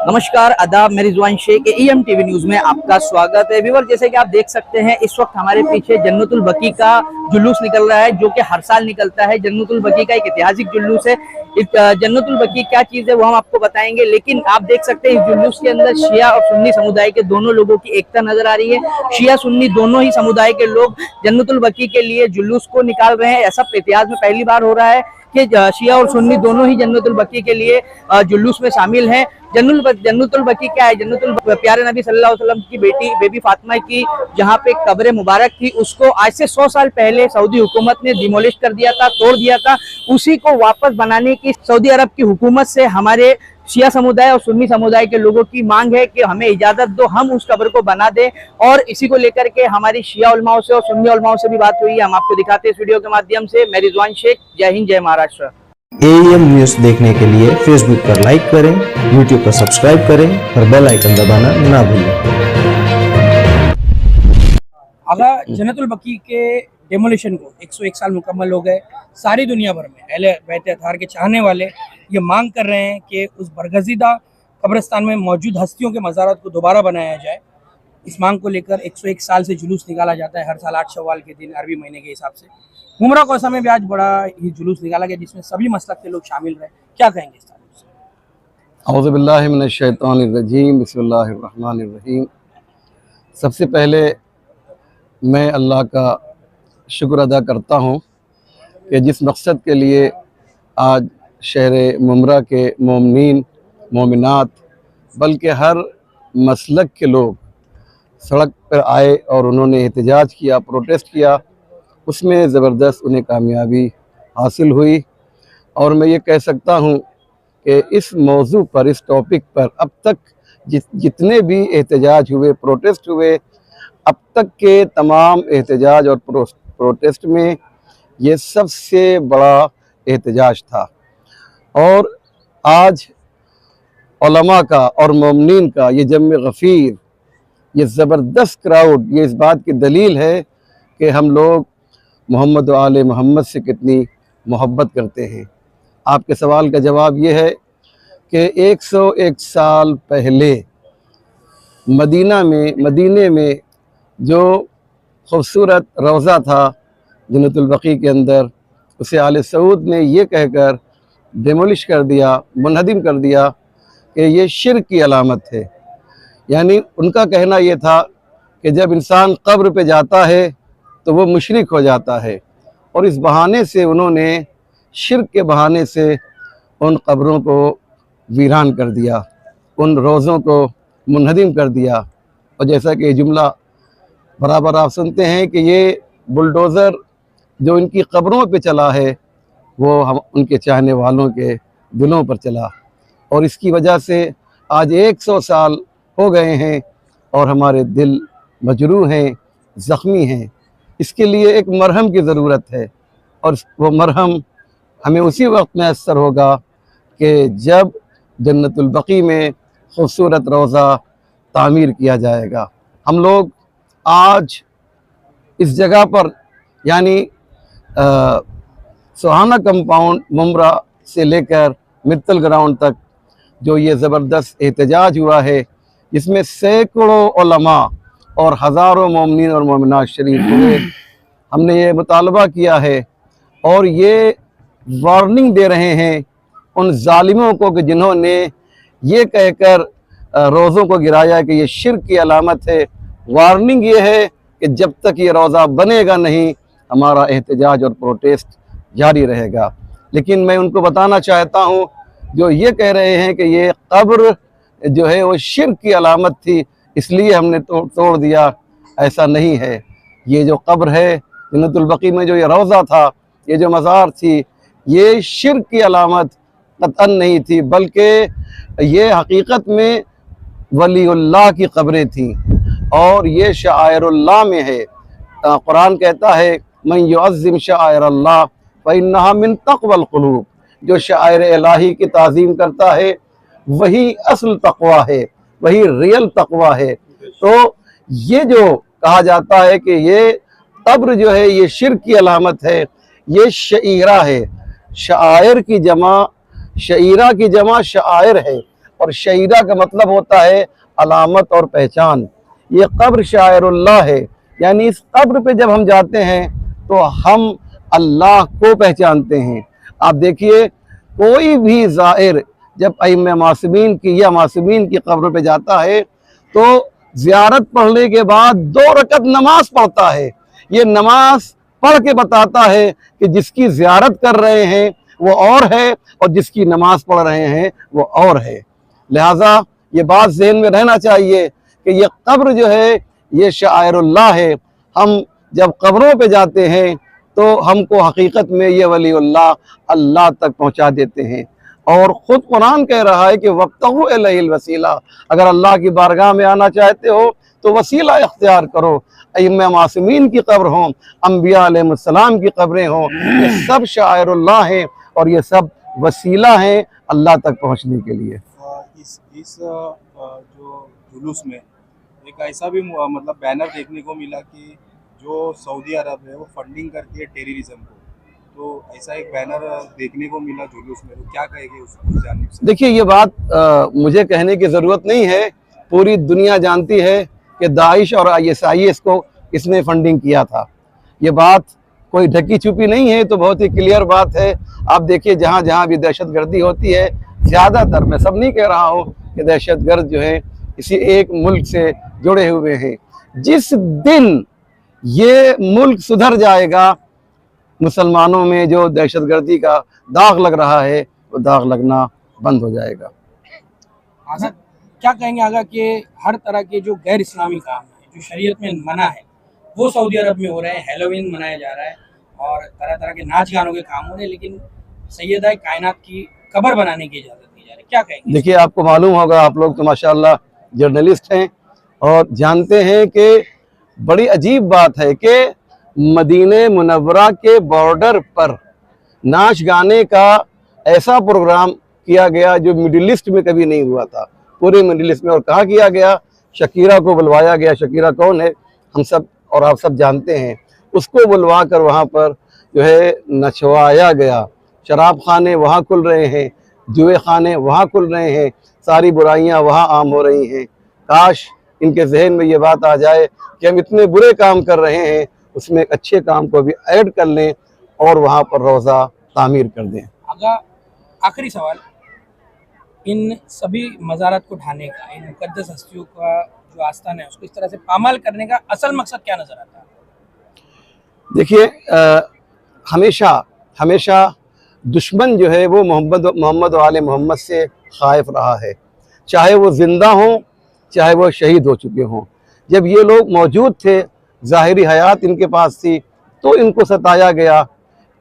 नमस्कार, आदाब। मैं Rizwan Shaikh EM TV news में आपका स्वागत है। व्यूअर, जैसे कि आप देख सकते हैं इस वक्त हमारे पीछे जन्नतुल बकी का जुलूस निकल रहा है, जो कि हर साल निकलता है। जन्नतुल बकी का एक ऐतिहासिक जुलूस है। इस जन्नतुल बकी क्या चीज है वो हम आपको बताएंगे, लेकिन आप देख सकते हैं इस जुलूस के अंदर शिया और सुन्नी समुदाय के दोनों लोगों की एकता नजर आ रही है। शिया सुन्नी दोनों ही समुदाय के लोग जन्नतुल बकी के लिए जुलूस को निकाल रहे हैं। ऐसा इतिहास में पहली बार हो रहा है कि शिया और सुन्नी दोनों ही जन्नतुल बकी के लिए जुलूस में शामिल हैं। जन्नतुल बकी क्या है? प्यारे नबी सल्लल्लाहु अलैहि वसल्लम की बेबी फातिमा की जहाँ पे कब्र मुबारक थी, उसको आज से 100 साल पहले सऊदी हुकूमत ने डिमोलिश कर दिया था, तोड़ दिया था। उसी को वापस बनाने की सऊदी अरब की हुकूमत से हमारे शिया समुदाय और सुन्नी समुदाय के लोगों की मांग है कि हमें इजाजत दो, हम उस कब्र को बना दें। और इसी को लेकर के हमारी शिया उलमाओं से और सुन्नी उलमाओं से भी बात हुई है। हम आपको दिखाते हैं इस वीडियो के माध्यम से। मैं रिजवान शेख, जय हिंद, जय महाराष्ट्र। AEM न्यूज देखने के लिए फेसबुक पर लाइक करें, यूट्यूब पर सब्सक्राइब करें और बेल आइकन दबाना ना भूलें। आगा जन्नतुल बकी के डेमोलिशन को 101 साल मुकम्मल हो गए। सारी दुनिया भर में अहले बैत अतहार के चाहने वाले ये मांग कर रहे हैं कि उस बरगज़ीदा कब्रिस्तान में मौजूद हस्तियों के मज़ारात को दोबारा बनाया जाए। इस मांग को लेकर 101 साल से जुलूस निकाला जाता है, हर साल 8 शव्वाल के दिन अरबी महीने के हिसाब से। मुमरा कोसा में भी आज बड़ा ही जुलूस निकाला गया, जिसमें सभी मसलक के लोग शामिल रहे। क्या कहेंगे इस ताल्लुक से? औज़ु बिल्लाहि मिनश शैतानिर रजीम, बिस्मिल्लाहिर रहमानिर रहीम। सबसे पहले मैं अल्लाह का शुक्र अदा करता हूँ कि जिस मकसद के लिए आज शहर मुमरा के मोमिनीन मोमिनात बल्कि हर मसलक के लोग सड़क पर आए और उन्होंने एहतजाज किया, प्रोटेस्ट किया, उसमें ज़बरदस्त उन्हें कामयाबी हासिल हुई। और मैं ये कह सकता हूँ कि इस मौजू पर, इस टॉपिक पर अब तक जितने भी एहतजाज हुए, प्रोटेस्ट हुए, अब तक के तमाम एहतजाज और प्रोटेस्ट में ये सबसे बड़ा एहतजाज था। और आज उलमा का और मोमिनीन का ये जम्मे गफ़ीर, ये ज़बरदस्त क्राउड, ये इस बात की दलील है कि हम लोग मोहम्मद व आले मोहम्मद से कितनी मोहब्बत करते हैं। आपके सवाल का जवाब ये है कि 101 साल पहले मदीने में जो खूबसूरत रोज़ा था जन्नतुल बकी के अंदर, उसे आले सऊद ने ये कहकर डेमोलिश कर दिया, मुनहदिम कर दिया कि ये शिर्क की अलामत है। यानी उनका कहना ये था कि जब इंसान कब्र पे जाता है तो वो मुशरिक हो जाता है, और इस बहाने से उन्होंने शिर्क के बहाने से उन कब्रों को वीरान कर दिया, उन रोज़ों को मुनहदिम कर दिया। और जैसा कि जुमला बराबर आप सुनते हैं कि ये बुलडोज़र जो इनकी कब्रों पे चला है वो हम उनके चाहने वालों के दिलों पर चला, और इसकी वजह से आज 100 साल हो गए हैं और हमारे दिल मजरूह हैं, ज़ख्मी हैं। इसके लिए एक मरहम की ज़रूरत है, और वो मरहम हमें उसी वक्त मैसर होगा कि जब जन्नतुल बकी में खूबसूरत रोज़ा तामीर किया जाएगा। हम लोग आज इस जगह पर यानी सुहाना कंपाउंड मुमरा से लेकर मित्तल ग्राउंड तक जो ये ज़बरदस्त एहतजाज हुआ है, इसमें सैकड़ों उलमा और हज़ारों मोमिनीन और मोमिनात शरीक हुए। हमने ये मुतालबा किया है और ये वार्निंग दे रहे हैं उन जालिमों को कि जिन्होंने ये कहकर रोज़ों को गिराया कि ये शिर्क की अलामत है। वार्निंग ये है कि जब तक ये रोज़ा बनेगा नहीं, हमारा एहतजाज और प्रोटेस्ट जारी रहेगा। लेकिन मैं उनको बताना चाहता हूँ जो ये कह रहे हैं कि ये कब्र जो है वो शिर्क की अलामत थी इसलिए हमने तोड़ दिया, ऐसा नहीं है। ये जो कब्र है जन्नतुल बकी में, जो ये रोज़ा था, ये जो मज़ार थी, ये शिर्क की अलामत कतअन नहीं थी, बल्कि ये हकीकत में वलीउल्लाह की कब्रें थीं और ये शाइरुल्लाह में है। कुरान कहता है मन युअज़्ज़िम शाइरल्लाह फ़इन्नहा मिन तक़वल क़ुलूब, जो शायर इलाही की ताज़ीम करता है वही असल तक़वा है, वही रियल तक़वा है। तो ये जो कहा जाता है कि ये कब्र जो है ये शिर्क की अलामत है, ये शईरा है। शायर की जमा, शईरा की जमा शायर है, और शहीदा का मतलब होता है अलामत और पहचान। ये कब्र शायरुल्लाह है, यानी इस कब्र पे जब हम जाते हैं तो हम अल्लाह को पहचानते हैं। आप देखिए, कोई भी ज़ाहिर जब अइम्मा मासूमीन की या मासूमीन की कब्र पे जाता है तो ज़ियारत पढ़ने के बाद 2 रकत नमाज पढ़ता है। ये नमाज पढ़ के बताता है कि जिसकी ज़ियारत कर रहे हैं वो और है और जिसकी नमाज पढ़ रहे हैं वो और है। लिहाजा ये बात ज़हन में रहना चाहिए कि ये कब्र जो है ये शायरुल्लाह है। हम जब कब्रों पे जाते हैं तो हमको हकीकत में ये वलीउल्लाह अल्लाह तक पहुँचा देते हैं। और ख़ुद कुरान कह रहा है कि वक्तहु इलैहिल वसीला, अगर अल्लाह की बारगाह में आना चाहते हो तो वसीला इख्तियार करो। अइम्मा मासूमीन की कब्र हो, अम्बिया अलैहिस्सलाम की कब्रें हों, ये सब शायरुल्लाह हैं और ये सब वसीला हैं अल्लाह तक पहुँचने के लिए। इस जो जुलूस में एक ऐसा भी मतलब बैनर देखने को मिला कि जो सऊदी अरब है वो फंडिंग करती है टेररिज्म को, तो ऐसा एक बैनर देखने को मिला जुलूस में, तो क्या कहेंगे उस जानिब से? देखिए, ये बात मुझे कहने की ज़रूरत नहीं है, पूरी दुनिया जानती है कि दाइश और ISIS को इसने फंडिंग किया था। ये बात कोई ढकी छुपी नहीं है, तो बहुत ही क्लियर बात है। आप देखिए, जहाँ जहाँ भी दहशतगर्दी होती है, ज़्यादातर, मैं सब नहीं कह रहा हूँ कि दहशतगर्द जो है किसी एक मुल्क से जुड़े हुए हैं। जिस दिन ये मुल्क सुधर जाएगा, मुसलमानों में जो दहशतगर्दी का दाग लग रहा है वो दाग लगना बंद हो जाएगा। आगा क्या कहेंगे आगा कि हर तरह के जो गैर इस्लामी काम है, जो शरीयत में मना है, वो सऊदी अरब में हो रहे हैं। हैलोवीन मनाया जा रहा है और तरह तरह के नाच गानों के काम हो रहे हैं, लेकिन सैयदा कायनात की कब्र बनाने की इजाज़त दी जा रही है। क्या कहेंगे? देखिए, आपको मालूम होगा, आप लोग तो माशाअल्लाह जर्नलिस्ट हैं और जानते हैं कि बड़ी अजीब बात है कि मदीने मुनव्वरा के बॉर्डर पर नाच गाने का ऐसा प्रोग्राम किया गया जो मिडिल ईस्ट में कभी नहीं हुआ था, पूरे मिडिल ईस्ट में। और कहाँ किया गया? शकीरा को बुलवाया गया। शकीरा कौन है? हम सब और आप सब जानते हैं। उसको बुलवा कर वहाँ पर जो है नचवाया गया। शराब खाने वहाँ खुल रहे हैं, जुए खाने वहाँ खुल रहे हैं, सारी बुराइयाँ वहाँ आम हो रही हैं। काश इनके जहन में ये बात आ जाए कि हम इतने बुरे काम कर रहे हैं, उसमें एक अच्छे काम को भी ऐड कर लें और वहाँ पर रोज़ा तामीर कर दें। आगा आखिरी सवाल, इन सभी मज़ारात को ढाने का, इन मुक़द्दस हस्तियों का जो आस्थान है उसको इस तरह से पामाल करने का असल मकसद क्या नज़र आता है? देखिए, हमेशा हमेशा दुश्मन जो है वो मोहम्मद वाले मोहम्मद से खाइफ रहा है, चाहे वो ज़िंदा हों चाहे वो शहीद हो चुके हों। जब ये लोग मौजूद थे, ज़ाहिरी हयात इनके पास थी, तो इनको सताया गया,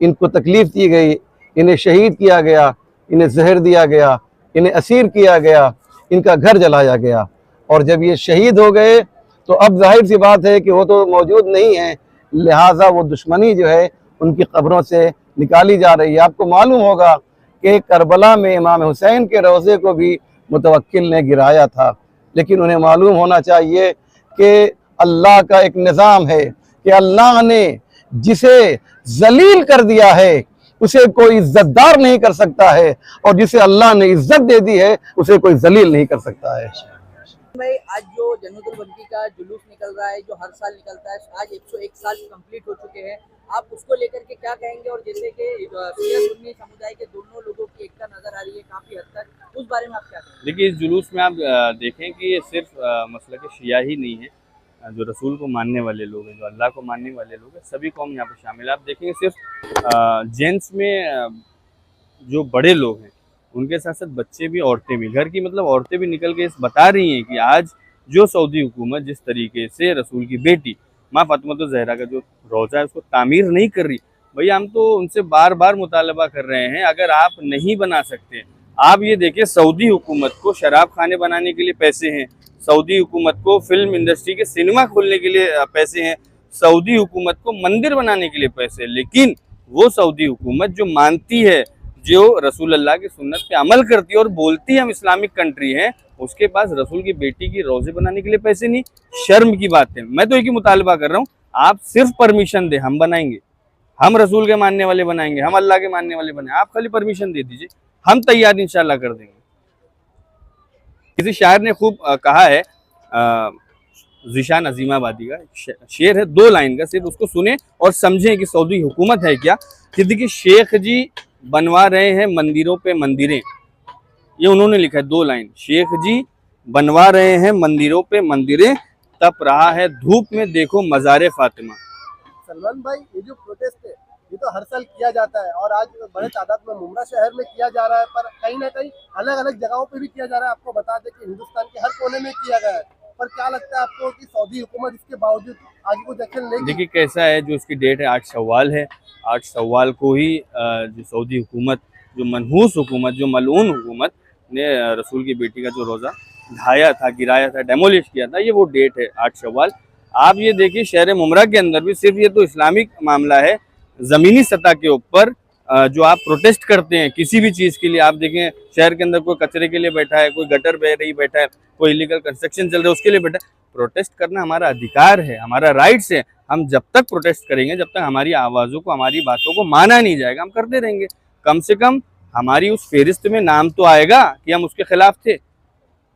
इनको तकलीफ़ दी गई, इन्हें शहीद किया गया, इन्हें जहर दिया गया, इन्हें असीर किया गया, इनका घर जलाया गया। और जब ये शहीद हो गए तो अब जाहिर सी बात है कि वो तो मौजूद नहीं हैं, लिहाजा वो दुश्मनी जो है उनकी कब्रों से निकाली जा रही है। आपको मालूम होगा कि करबला में इमाम हुसैन के रोज़े को भी मुतवक्किल ने गिराया था, लेकिन उन्हें मालूम होना चाहिए कि अल्लाह का एक निज़ाम है कि अल्लाह ने जिसे जलील कर दिया है उसे कोई इज्जतदार नहीं कर सकता है, और जिसे अल्लाह ने इज्जत दे दी है उसे कोई जलील नहीं कर सकता है। भाई, आज जो जन्नतुल बकी का जुलूस निकल रहा है, जो हर साल निकलता है, आज 101 साल कंप्लीट हो चुके हैं, आप उसको लेकर के क्या कहेंगे? और जैसे कि शिया सुन्नी समुदाय के दोनों लोगों की एकता नजर आ रही है काफी हद तक, उस बारे में आप क्या कहेंगे? देखिए, इस जुलूस में आप देखें कि ये सिर्फ मसलक शिया ही नहीं है, जो रसूल को मानने वाले लोग हैं, जो अल्लाह को मानने वाले लोग हैं, सभी कौम यहाँ पर शामिल है। आप देखेंगे सिर्फ जेंट्स में जो बड़े लोग हैं उनके साथ साथ बच्चे भी, औरतें भी, घर की मतलब औरतें भी निकल के बता रही हैं कि आज जो सऊदी हुकूमत जिस तरीके से रसूल की बेटी माँ फातिमा ज़हरा का जो रोज़ा है उसको तामीर नहीं कर रही, भैया हम तो उनसे बार बार मुतालबा कर रहे हैं, अगर आप नहीं बना सकते, आप ये देखिए सऊदी हुकूमत को शराब खाने बनाने के लिए पैसे हैं, सऊदी हुकूमत को फिल्म इंडस्ट्री के सिनेमा खोलने के लिए पैसे हैं, सऊदी हुकूमत को मंदिर बनाने के लिए पैसे, लेकिन वो सऊदी हुकूमत जो मानती है, जो रसूल अल्लाह की सुन्नत पे अमल करती है और बोलती है हम इस्लामिक कंट्री हैं, उसके पास रसूल की बेटी की रोज़े बनाने के लिए पैसे नहीं। शर्म की बात है। मैं तो एक ही मुतालबा कर रहा हूँ, आप सिर्फ परमिशन दे, हम बनाएंगे, हम रसूल के मानने वाले बनाएंगे, हम अल्लाह के मानने वाले बनाएंगे, आप खाली परमिशन दे दीजिए, हम तैयार इंशाल्लाह कर देंगे। किसी शायर ने खूब कहा है, ज़ीशान अज़ीमाबादी का शेर है, 2 लाइन का, सिर्फ उसको सुने और समझें कि सऊदी हुकूमत है क्या। कि देखिए, शेख जी बनवा रहे हैं मंदिरों पे मंदिरें, ये उन्होंने लिखा है 2 लाइन। शेख जी बनवा रहे हैं मंदिरों पे मंदिरें, तप रहा है धूप में देखो मज़ारे फातिमा। सलमान भाई, ये जो प्रोटेस्ट है ये तो हर साल किया जाता है और आज बड़े तादाद में मुमरा शहर में किया जा रहा है, पर कहीं ना कहीं अलग अलग जगहों पे भी किया जा रहा है। आपको बता दें कि हिंदुस्तान के हर कोने में किया गया है, पर क्या लगता है आपको कि सऊदी हुकूमत इसके बावजूद आगे कोई एक्शन लेगी? देखिए कैसा है, जो इसकी डेट है 8 शव्वाल है। 8 शव्वाल को ही जो सऊदी हुकूमत, जो मनहूस हुकूमत, जो मलऊन हुकूमत ने रसूल की बेटी का जो रोज़ा ढाया था, गिराया था, डेमोलिश किया था, ये वो डेट है 8 शव्वाल। आप ये देखिए, शहर मुमरा के अंदर भी सिर्फ ये तो इस्लामिक मामला है, ज़मीनी सतह के ऊपर जो आप प्रोटेस्ट करते हैं किसी भी चीज़ के लिए, आप देखें शहर के अंदर कोई कचरे के लिए बैठा है, कोई गटर बह रही बैठा है, कोई इलीगल कंस्ट्रक्शन चल रहा है उसके लिए बैठा है। प्रोटेस्ट करना हमारा अधिकार है, हमारा राइट्स है। हम जब तक प्रोटेस्ट करेंगे, जब तक हमारी आवाज़ों को, हमारी बातों को माना नहीं जाएगा, हम करते रहेंगे। कम से कम हमारी उस फेरिस्त में नाम तो आएगा कि हम उसके खिलाफ थे।